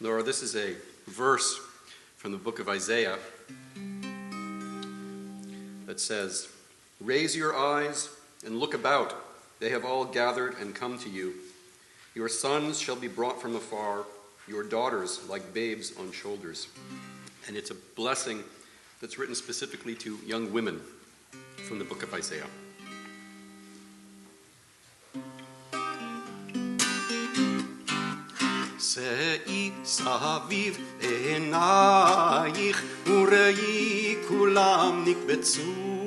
Nora, this is a verse from the book of Isaiah that says, "Raise your eyes and look about. They have all gathered and come to you. Your sons shall be brought from afar, your daughters like babes on shoulders." And it's a blessing that's written specifically to young women from the book of Isaiah. שאי סביב עינייך וראי כולם נקבצו.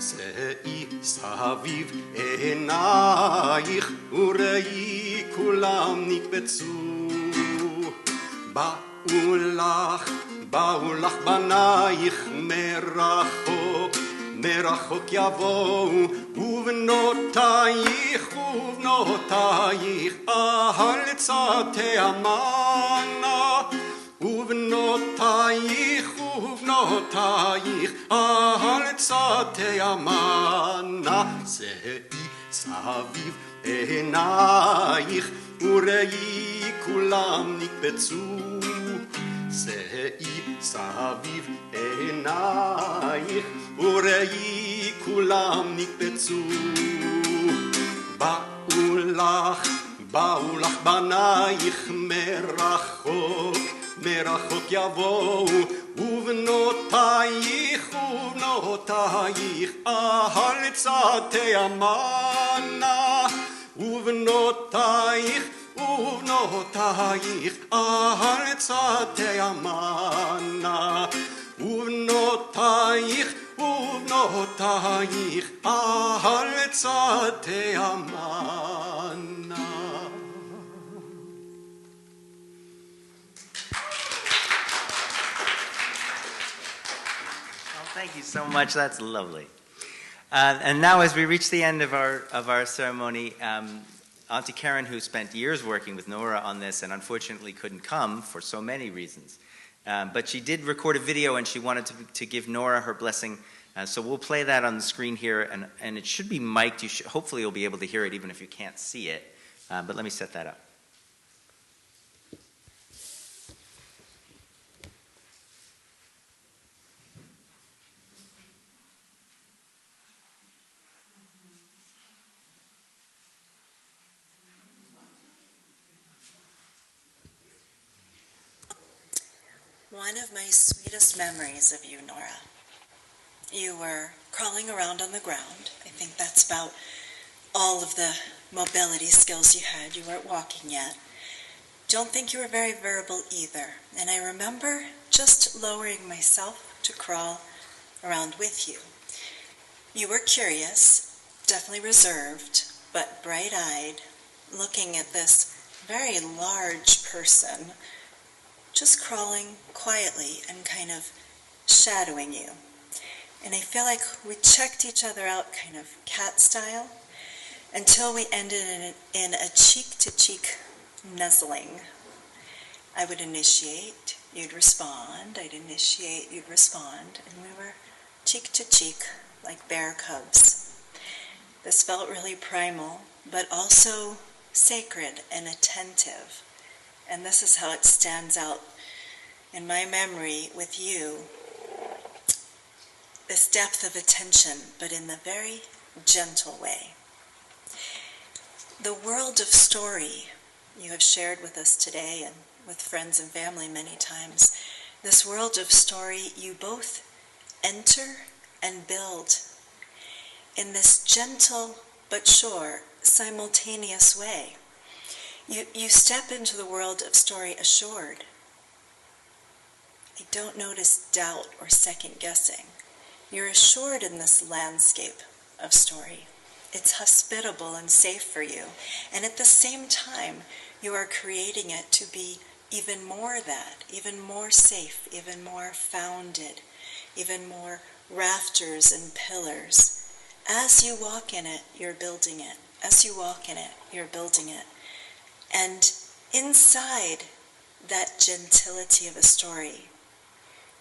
שאי סביב עינייך וראי כולם נקבצו. באו לך בנייך מרחוק מרחוק יבואו, ובנותייך ובנותייך הארץ תאמנה, ובנותייך ובנותייך הארץ תאמנה. שאי סביב עינייך וראי כולם נקבצו, שאי סביב עינייך וראי כולם נקבצו. באו לך בנייך מרחוק, מרחוק יבואו, ובנותייך ובנותייך הארץ תאמנה, ובנותייך ובנותייך הארץ תאמנה, ובנותייך ובנותייך הארץ תאמנה. Thank you so much. That's lovely. And now, as we reach the end of our ceremony, Auntie Karen, who spent years working with Nora on this and unfortunately couldn't come for so many reasons, but she did record a video and she wanted to give Nora her blessing. So we'll play that on the screen here, and it should be mic'd. Hopefully you'll be able to hear it even if you can't see it. But let me set that up. One of my sweetest memories of you, Nora. You were crawling around on the ground. I think that's about all of the mobility skills you had. You weren't walking yet. Don't think you were very verbal either. And I remember just lowering myself to crawl around with you. You were curious, definitely reserved, but bright-eyed, looking at this very large person just crawling quietly and kind of shadowing you. And I feel like we checked each other out kind of cat style until we ended in a cheek-to-cheek nuzzling. I would initiate, you'd respond, I'd initiate, you'd respond, and we were cheek-to-cheek like bear cubs. This felt really primal, but also sacred and attentive. And this is how it stands out in my memory with you. This depth of attention, but in the very gentle way. The world of story you have shared with us today and with friends and family many times. This world of story you both enter and build in this gentle but sure, simultaneous way. You step into the world of story assured. I don't notice doubt or second guessing. You're assured in this landscape of story. It's hospitable and safe for you. And at the same time, you are creating it to be even more that, even more safe, even more founded, even more rafters and pillars. As you walk in it, you're building it. As you walk in it, you're building it. And inside that gentility of a story,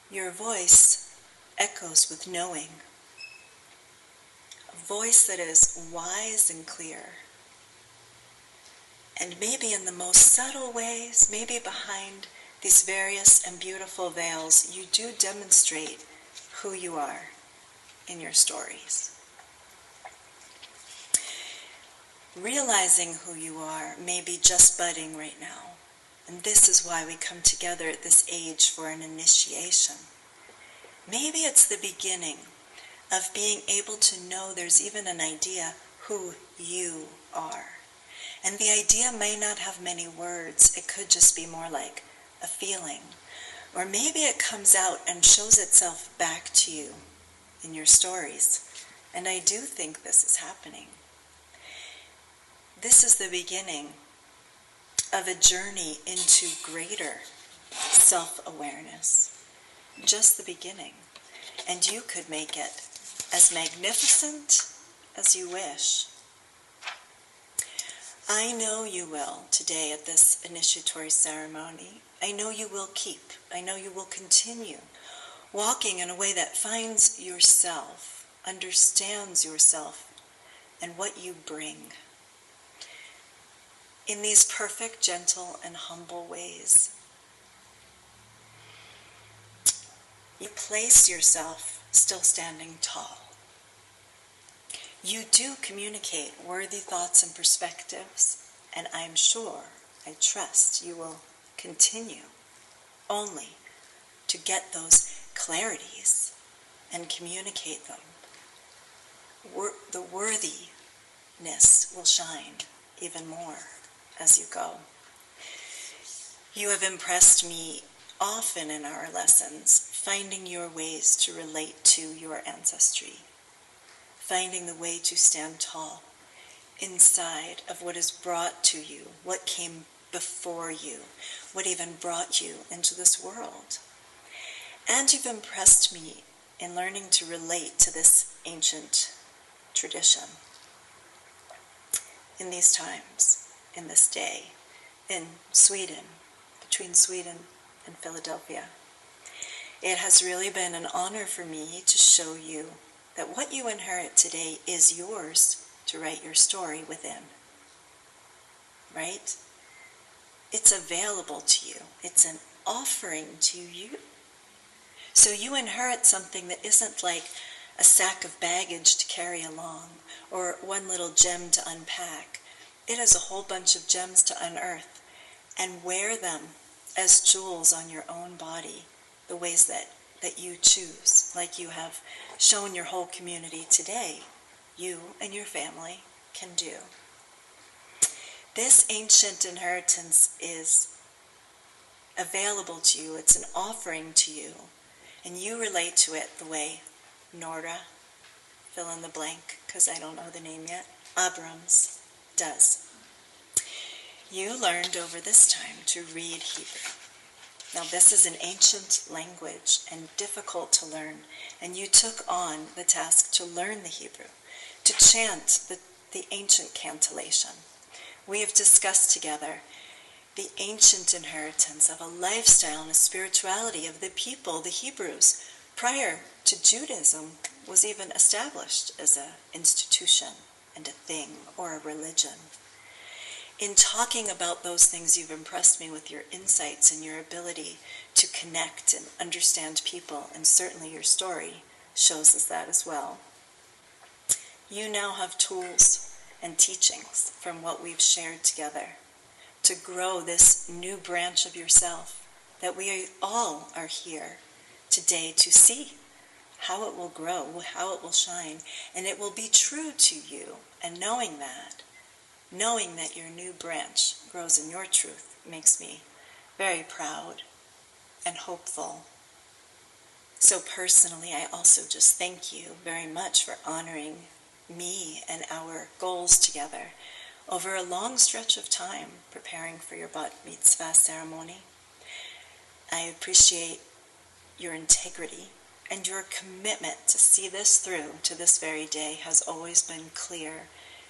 your voice echoes with knowing. A voice that is wise and clear. And maybe in the most subtle ways, maybe behind these various and beautiful veils, you do demonstrate who you are in your stories. Realizing who you are may be just budding right now. And this is why we come together at this age for an initiation. Maybe it's the beginning of being able to know there's even an idea who you are. And the idea may not have many words. It could just be more like a feeling. Or maybe it comes out and shows itself back to you in your stories. And I do think this is happening. This is the beginning of a journey into greater self-awareness. Just the beginning. And you could make it as magnificent as you wish. I know you will today at this initiatory ceremony. I know you will keep. I know you will continue walking in a way that finds yourself, understands yourself, and what you bring. In these perfect, gentle, and humble ways. You place yourself still standing tall. You do communicate worthy thoughts and perspectives, and I'm sure, I trust you will continue only to get those clarities and communicate them. The worthiness will shine even more as you go. You have impressed me often in our lessons, finding your ways to relate to your ancestry, finding the way to stand tall inside of what is brought to you, what came before you, what even brought you into this world. And you've impressed me in learning to relate to this ancient tradition in these times, in this day, in Sweden, between Sweden and Philadelphia. It has really been an honor for me to show you that what you inherit today is yours to write your story within. Right? It's available to you. It's an offering to you. So you inherit something that isn't like a sack of baggage to carry along or one little gem to unpack. It is a whole bunch of gems to unearth and wear them as jewels on your own body, the ways that you choose, like you have shown your whole community today, you and your family can do. This ancient inheritance is available to you. It's an offering to you, and you relate to it the way Nora, fill in the blank, because I don't know the name yet, Abrams does. You learned over this time to read Hebrew. Now this is an ancient language and difficult to learn, and you took on the task to learn the Hebrew, to chant the ancient cantillation. We have discussed together the ancient inheritance of a lifestyle and a spirituality of the people, the Hebrews, prior to Judaism was even established as an institution and a thing or a religion. In talking about those things, you've impressed me with your insights and your ability to connect and understand people, and certainly your story shows us that as well. You now have tools and teachings from what we've shared together to grow this new branch of yourself that we all are here today to see how it will grow, how it will shine, and it will be true to you. And knowing that your new branch grows in your truth makes me very proud and hopeful. So personally, I also just thank you very much for honoring me and our goals together over a long stretch of time preparing for your bat mitzvah ceremony. I appreciate your integrity, and your commitment to see this through to this very day has always been clear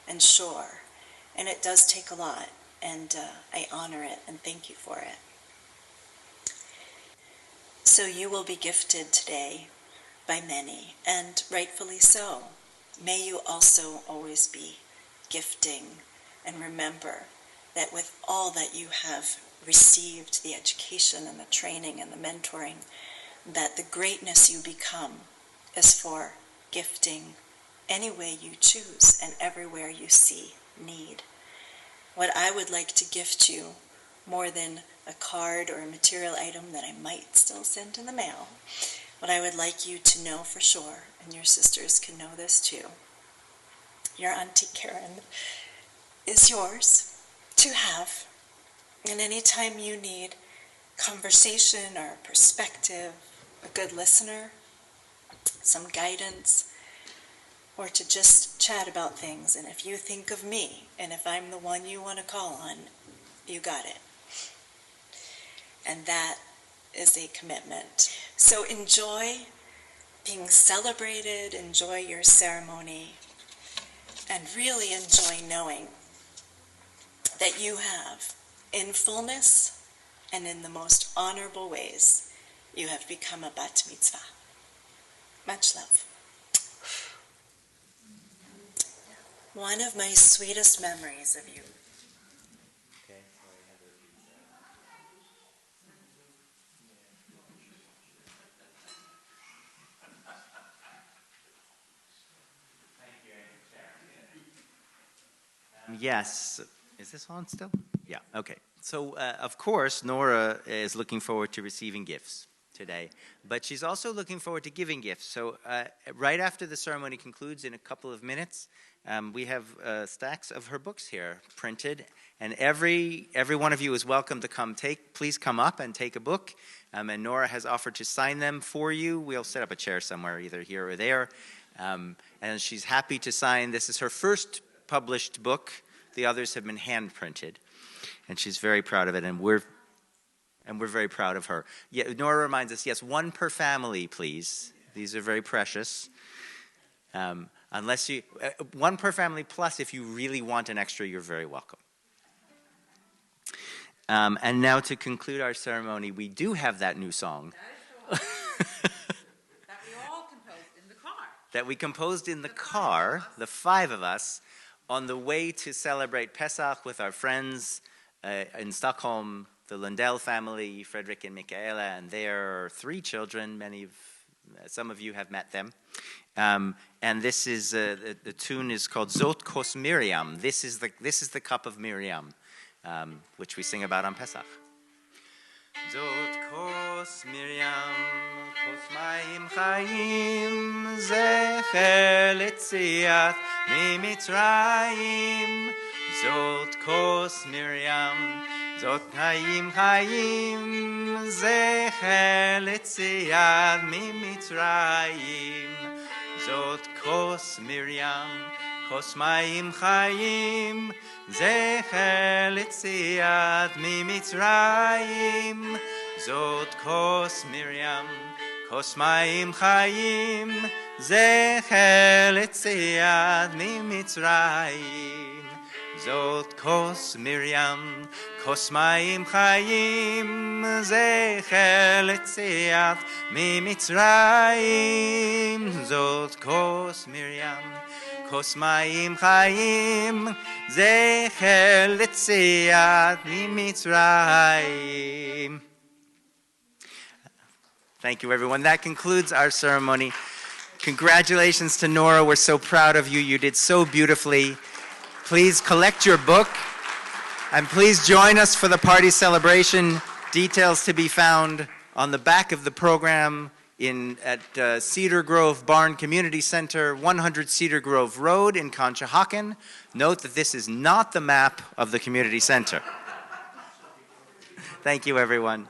and sure. And it does take a lot, and I honor it and thank you for it. So you will be gifted today by many, and rightfully so. May you also always be gifting, and remember that with all that you have received, the education and the training and the mentoring, that the greatness you become is for gifting any way you choose and everywhere you see need. What I would like to gift you, more than a card or a material item that I might still send in the mail, what I would like you to know for sure, and your sisters can know this too, your Auntie Karen is yours to have. And any time you need conversation or perspective, a good listener, some guidance, or to just chat about things, and if you think of me, and if I'm the one you want to call on, you got it. And that is a commitment. So enjoy being celebrated, enjoy your ceremony, and really enjoy knowing that you have, in fullness and in the most honorable ways, you have become a bat mitzvah. Much love. One of my sweetest memories of you. Yes. Is this on still? Yeah, okay. So, of course, Nora is looking forward to receiving gifts today, but she's also looking forward to giving gifts. So, right after the ceremony concludes in a couple of minutes, we have stacks of her books here printed, and every one of you is welcome to please come up and take a book, and Nora has offered to sign them for you. We'll set up a chair somewhere, either here or there, and she's happy to sign. This is her first published book. The others have been hand printed, and she's very proud of it, and we're very proud of her. Yeah, Nora reminds us, yes, one per family, please. These are very precious. Unless you, one per family, plus if you really want an extra, you're very welcome. And now to conclude our ceremony, we do have that new song. That we all composed in the car. That we composed in the car, the five of us, on the way to celebrate Pesach with our friends in Stockholm, the Lundell family, Frederick and Michaela, and their 3 children. Some of you have met them. And this is the tune is called Zot Kos Miriam. This is the cup of Miriam, which we sing about on Pesach. Zot Kos Miriam, Kos Mayim Chaim, Zecher Litziat Mimitzrayim. Zot Kos Miriam, Zot Mayim Chaim, Zecher Litziat Mimitzrayim. Zot Kos Miriam, Kos Mayim Chaim, Zecher Litziat Mimitzrayim. Zot Kos Miriam, Kos Mayim Chaim, Zecher Litziat Mimitzrayim. Zot Kos Miriam, Kos Mayim Chaim, Zecher Litziat Mimitzrayim. Zot Kos Miriam, Kos Mayim Chaim, Zecher Litziat Mimitzrayim. Thank you, everyone. That concludes our ceremony. Congratulations to Nora. We're so proud of you. You did so beautifully. Please collect your book, and please join us for the party celebration. Details to be found on the back of the program at Cedar Grove Barn Community Center, 100 Cedar Grove Road in Conshohocken. Note that this is not the map of the community center. Thank you, everyone.